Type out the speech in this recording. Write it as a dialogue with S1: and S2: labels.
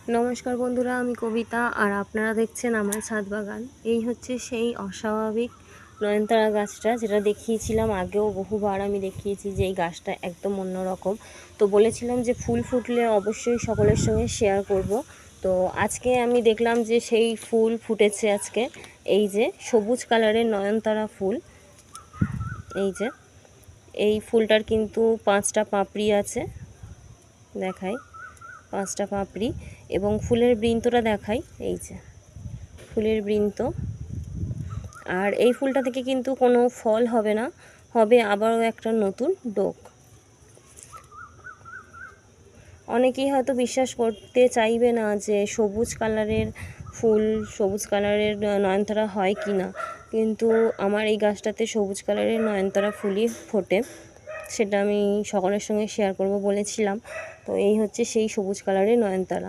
S1: নমস্কার বন্ধুরা, আমি কবিতা আর আপনারা দেখছেন আমার ছাদ বাগান। এই হচ্ছে সেই অস্বাভাবিক নয়নতারা গাছটা, যেটা দেখিয়েছিলাম আগেও বহুবার। আমি দেখিয়েছি যে এই গাছটা একদম অন্যরকম। তো বলেছিলাম যে ফুল ফুটলে অবশ্যই সকলের সঙ্গে শেয়ার করব। তো আজকে আমি দেখলাম যে সেই ফুল ফুটেছে আজকে। এই যে সবুজ কালারের নয়নতারা ফুল, এই যে এই ফুলটার কিন্তু 5টা পাপড়ি আছে, দেখাই 5টা পাপড়ি। এবং ফুলের বৃন্তটা দেখাই, এই যে ফুলের বৃন্ত। আর এই ফুলটা থেকে কিন্তু কোনো ফল হবে না, হবে আবারও একটা নতুন ডোক। অনেকেই হয়তো বিশ্বাস করতে চাইবে না যে সবুজ কালারের ফুল, সবুজ কালারের নয়নতারা হয় কি না, কিন্তু আমার এই গাছটাতে সবুজ কালারের নয়নতারা ফুলই ফোটে। সেটা আমি সকলের সঙ্গে শেয়ার করব বলেছিলাম। তো এই হচ্ছে সেই সবুজ কালারের নয়নতারা।